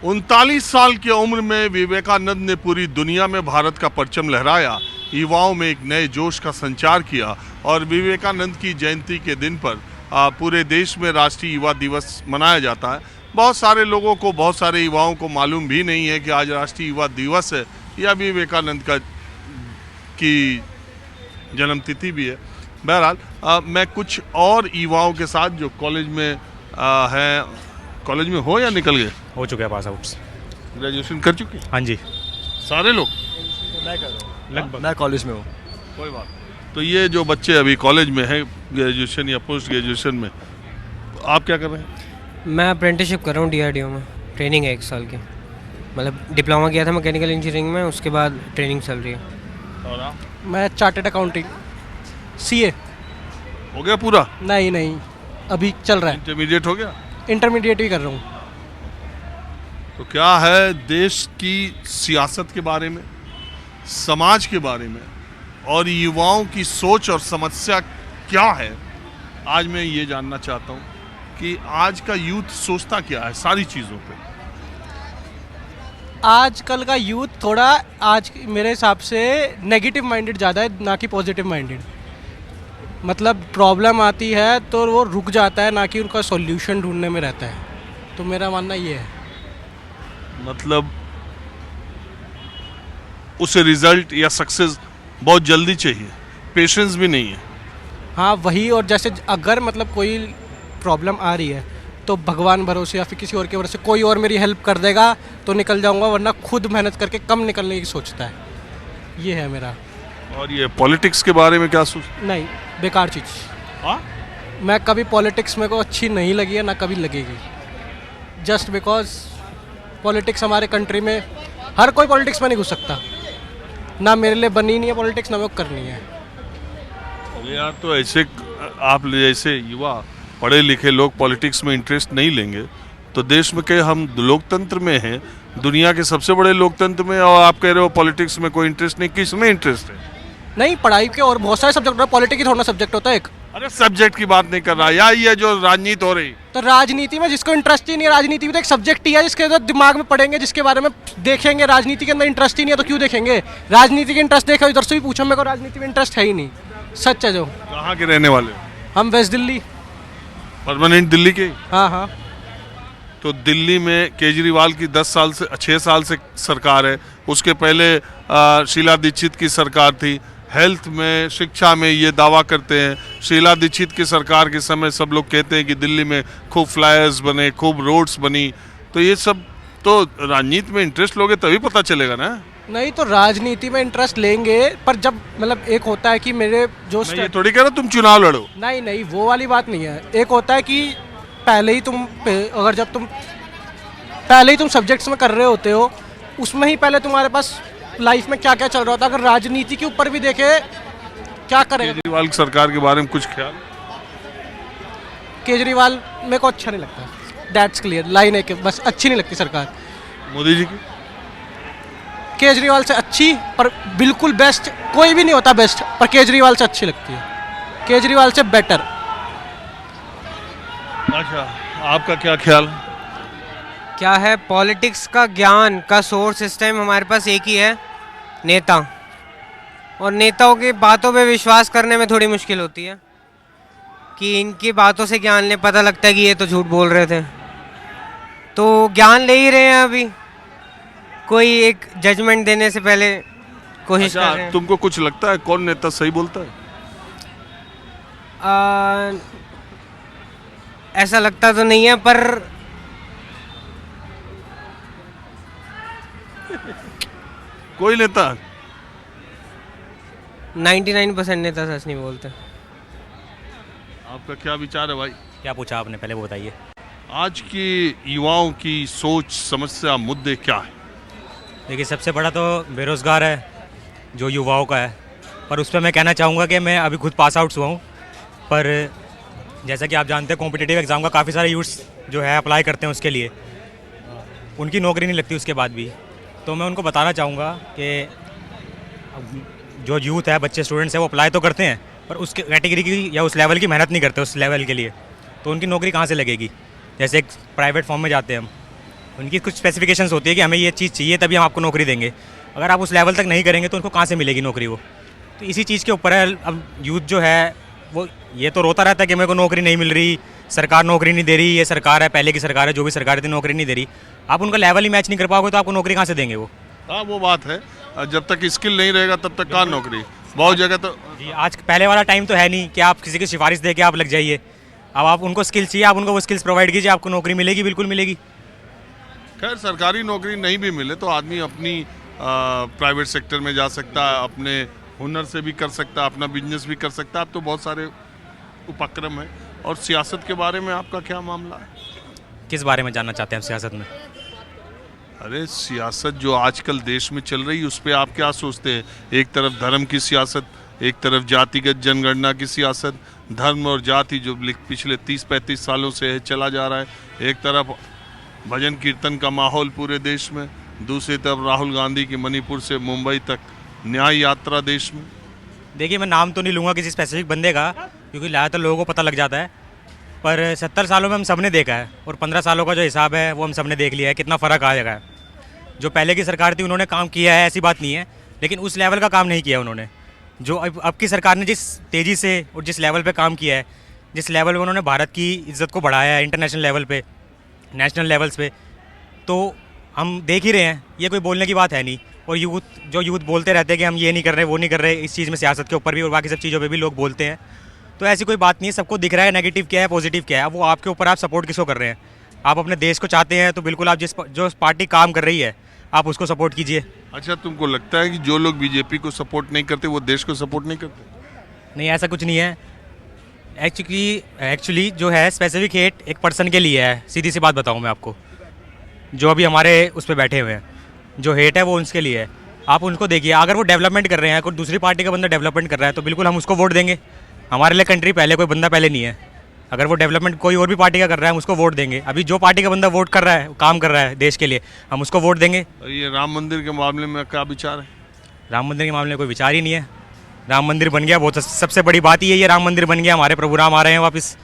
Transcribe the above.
39 साल की उम्र में विवेकानंद ने पूरी दुनिया में भारत का परचम लहराया, युवाओं में एक नए जोश का संचार किया और विवेकानंद की जयंती के दिन पर पूरे देश में राष्ट्रीय युवा दिवस मनाया जाता है। बहुत सारे लोगों को, बहुत सारे युवाओं को मालूम भी नहीं है कि आज राष्ट्रीय युवा दिवस है या विवेकानंद की जन्मतिथि भी है। बहरहाल मैं कुछ और युवाओं के साथ जो कॉलेज में हैं, कॉलेज में हो या निकल गए? हो चुके हैं पास आउट्स। ग्रेजुएशन कर चुके? हाँ जी, सारे लोग? मैं कर रहा हूँ, लगभग। मैं कॉलेज में हूँ। कोई बात। तो ये जो बच्चे अभी कॉलेज में हैं, ग्रेजुएशन या पोस्ट ग्रेजुएशन में, आप क्या कर रहे हैं? मैं अप्रेंटिसशिप कर रहा हूँ DRDO में। ट्रेनिंग है 1 साल की, मतलब डिप्लोमा किया था मैकेनिकल इंजीनियरिंग में, उसके बाद ट्रेनिंग चल रही है। और आप? मैं चार्टेड अकाउंटिंग CA। हो गया पूरा? नहीं, अभी चल रहा है, इंटरमीडिएट हो गया? इंटरमीडिएट ही कर रहा हूँ। तो क्या है देश की सियासत के बारे में, समाज के बारे में और युवाओं की सोच और समस्या क्या है, आज मैं ये जानना चाहता हूँ कि आज का यूथ सोचता क्या है सारी चीज़ों पे। आजकल का यूथ थोड़ा आज मेरे हिसाब से नेगेटिव माइंडेड ज़्यादा है, ना कि पॉजिटिव माइंडेड। मतलब प्रॉब्लम आती है तो वो रुक जाता है, ना कि उनका सॉल्यूशन ढूंढने में रहता है। तो मेरा मानना ये है। मतलब उसे रिजल्ट या सक्सेस बहुत जल्दी चाहिए, पेशेंस भी नहीं है। हाँ वही, और जैसे अगर मतलब कोई प्रॉब्लम आ रही है तो भगवान भरोसे या फिर किसी और के भरोसे कोई और मेरी हेल्प कर देगा तो निकल जाऊंगा, वरना खुद मेहनत करके कम निकलने की सोचता है। ये है मेरा। और ये पॉलिटिक्स के बारे में क्या सोच? नहीं, बेकार चीज़। हाँ, मैं कभी पॉलिटिक्स मेरे को अच्छी नहीं लगी है, ना कभी लगेगी। जस्ट बिकॉज पॉलिटिक्स हमारे कंट्री में हर कोई पॉलिटिक्स में नहीं घुस सकता। ना मेरे लिए बनी नहीं है पॉलिटिक्स, ना मेरे को करनी है। अरे यार, तो ऐसे आप जैसे युवा पढ़े लिखे लोग पॉलिटिक्स में इंटरेस्ट नहीं लेंगे तो देश में कहीं हम लोकतंत्र में हैं, दुनिया के सबसे बड़े लोकतंत्र में, और आप कह रहे हो पॉलिटिक्स में कोई इंटरेस्ट नहीं। किस में इंटरेस्ट है? नहीं, पढ़ाई के और बहुत सारे सब्जेक्ट होता है, पॉलिटिक्स ही थोड़ा सब्जेक्ट होता है एक। अरे सब्जेक्ट की बात नहीं कर रहा, या ये जो राजनीति हो रही। तो राजनीति में जिसको इंटरेस्ट ही नहीं है, राजनीति भी तो एक सब्जेक्ट ही है जिसके अंदर दिमाग में पढ़ेंगे, जिसके बारे में देखेंगे। राजनीति के अंदर इंटरेस्ट ही नहीं है तो क्यों देखेंगे? राजनीति के इंटरेस्ट देखा उधर से भी पूछा, मेरे को राजनीति में इंटरेस्ट है ही नहीं। सच है। जो कहाँ के रहने वाले हो? हम वेस्ट दिल्ली। परमानेंट दिल्ली के? हाँ। तो दिल्ली में केजरीवाल की 6 साल से सरकार है, उसके पहले शीला दीक्षित की सरकार थी। हेल्थ में, शिक्षा में ये दावा करते हैं। शीला दीक्षित की सरकार के समय सब लोग कहते हैं कि दिल्ली में खूब फ्लायर्स बने, खूब रोड्स बनी। तो ये सब तो राजनीति में इंटरेस्ट लोगे तभी पता चलेगा ना। नहीं, तो राजनीति में इंटरेस्ट लेंगे, पर जब मतलब एक होता है कि मेरे जो मैं ये थोड़ी कह रहा तुम चुनाव लड़ो। नहीं, वो वाली बात नहीं है। एक होता है कि पहले ही तुम सब्जेक्ट्स में कर रहे होते हो, उसमें ही पहले तुम्हारे पास लाइफ में क्या क्या चल रहा होता है। अगर राजनीति के ऊपर भी देखे क्या करेगा। केजरीवाल की सरकार के बारे में कुछ ख्याल? केजरीवाल मेरे को अच्छा नहीं लगता, दैट्स क्लियर। लाइन है कि बस अच्छी नहीं लगती सरकार। मोदी जी की? केजरीवाल से अच्छी, पर बिल्कुल बेस्ट कोई भी नहीं होता बेस्ट, पर केजरीवाल से अच्छी लगती है, केजरीवाल से बेटर। अच्छा, आपका क्या ख्याल? क्या है, पॉलिटिक्स का ज्ञान का सोर्स सिस्टम हमारे पास एक ही है, नेता। और नेताओं की बातों पे विश्वास करने में थोड़ी मुश्किल होती है कि इनकी बातों से ज्ञान ले, पता लगता है कि ये तो झूठ बोल रहे थे। तो ज्ञान ले ही रहे हैं अभी, कोई एक जजमेंट देने से पहले कोशिश कर रहे हैं। तुमको कुछ लगता है कौन नेता सही बोलता है? ऐसा लगता तो नहीं है, पर कोई नेता 99% नेता सच नहीं बोलते। आपका क्या विचार है भाई? क्या पूछा आपने, पहले वो बताइए। आज के युवाओं की सोच, समस्या, मुद्दे क्या है? देखिए, सबसे बड़ा तो बेरोज़गार है जो युवाओं का है, पर उस पर मैं कहना चाहूँगा कि मैं अभी खुद पास आउट्स हुआ हूँ, पर जैसा कि आप जानते हैं कॉम्पिटिटिव एग्ज़ाम का काफ़ी सारे यूथ्स जो है अप्लाई करते हैं उसके लिए, उनकी नौकरी नहीं लगती उसके बाद भी। तो मैं उनको बताना चाहूँगा कि जो यूथ है, बच्चे स्टूडेंट्स हैं, वो अप्लाई तो करते हैं पर उस कैटेगरी की या उस लेवल की मेहनत नहीं करते उस लेवल के लिए, तो उनकी नौकरी कहाँ से लगेगी। जैसे एक प्राइवेट फॉर्म में जाते हैं हम, उनकी कुछ स्पेसिफिकेशंस होती है कि हमें ये चीज़ चाहिए तभी हम आपको नौकरी देंगे। अगर आप उस लेवल तक नहीं करेंगे तो उनको कहाँ से मिलेगी नौकरी वो। तो इसी चीज़ के ऊपर है। अब यूथ जो है वो ये तो रोता रहता है कि मेरे को नौकरी नहीं मिल रही, सरकार नौकरी नहीं दे रही, ये सरकार है, पहले की सरकार है, जो भी सरकार थी नौकरी नहीं दे रही। आप उनका लेवल ही मैच नहीं कर पाओगे तो आपको नौकरी कहाँ से देंगे वो। हाँ वो बात है, जब तक स्किल नहीं रहेगा तब तक कहाँ नौकरी। बहुत जगह तो जी आज पहले वाला टाइम तो है नहीं कि आप किसी की सिफारिश दे के आप लग जाइए। अब आप उनको स्किल्स चाहिए, आप उनको वो स्किल्स प्रोवाइड कीजिए, आपको नौकरी मिलेगी, बिल्कुल मिलेगी। खैर सरकारी नौकरी नहीं भी मिले तो आदमी अपनी प्राइवेट सेक्टर में जा सकता है, अपने हुनर से भी कर सकता है, अपना बिजनेस भी कर सकता है। अब तो बहुत सारे उपक्रम है। और सियासत के बारे में आपका क्या मामला है? किस बारे में जानना चाहते हैं आप सियासत में? अरे सियासत जो आजकल देश में चल रही है उस पर आप क्या सोचते हैं? एक तरफ धर्म की सियासत, एक तरफ जातिगत जनगणना की सियासत, धर्म और जाति जो पिछले 30-35 सालों से चला जा रहा है। एक तरफ भजन कीर्तन का माहौल पूरे देश में, दूसरी तरफ राहुल गांधी की मणिपुर से मुंबई तक न्याय यात्रा देश में। देखिए मैं नाम तो नहीं लूँगा किसी स्पेसिफिक बंदे का, क्योंकि ज़्यादातर लोगों को पता लग जाता है। पर 70 सालों में हम सब ने देखा है और 15 सालों का जो हिसाब है वो हम सब ने देख लिया है, कितना फ़र्क आ जाएगा। जो पहले की सरकार थी उन्होंने काम किया है, ऐसी बात नहीं है, लेकिन उस लेवल का काम नहीं किया उन्होंने। जो अब की सरकार ने जिस तेज़ी से और जिस लेवल पे काम किया है, जिस लेवल पे उन्होंने भारत की इज़्ज़त को बढ़ाया है इंटरनेशनल लेवल पे, नेशनल लेवल्स पे, तो हम देख ही रहे हैं। ये कोई बोलने की बात है नहीं। और यूथ बोलते रहते हैं कि हम ये नहीं कर रहे, वो नहीं कर रहे, इस चीज़ में सियासत के ऊपर भी और बाकी सब चीज़ों पे भी लोग बोलते हैं। तो ऐसी कोई बात नहीं है, सबको दिख रहा है नेगेटिव क्या है पॉजिटिव क्या है। वो आपके ऊपर, आप सपोर्ट किसको कर रहे हैं। आप अपने देश को चाहते हैं तो बिल्कुल आप जो पार्टी काम कर रही है आप उसको सपोर्ट कीजिए। अच्छा तुमको लगता है कि जो लोग बीजेपी को सपोर्ट नहीं करते वो देश को सपोर्ट नहीं करते? नहीं ऐसा कुछ नहीं है। एक्चुअली जो है स्पेसिफिक हेट एक पर्सन के लिए है। सीधी सी बात बताऊँ मैं आपको, जो अभी हमारे उस पर बैठे हुए हैं, जो हेट है वो उनके लिए है। आप उनको देखिए, अगर वो डेवलपमेंट कर रहे हैं, कोई दूसरी पार्टी का बंदा डेवलपमेंट कर रहा है तो बिल्कुल हम उसको वोट देंगे। हमारे लिए कंट्री पहले, कोई बंदा पहले नहीं है। अगर वो डेवलपमेंट कोई और भी पार्टी का कर रहा है हम उसको वोट देंगे। अभी जो पार्टी का बंदा वोट कर रहा है, काम कर रहा है देश के लिए, हम उसको वोट देंगे। और ये राम मंदिर के मामले में क्या विचार है? राम मंदिर के मामले में कोई विचार ही नहीं है। राम मंदिर बन गया, बहुत सबसे बड़ी बात ही है, ये राम मंदिर बन गया, हमारे प्रभु राम आ रहे हैं वापस।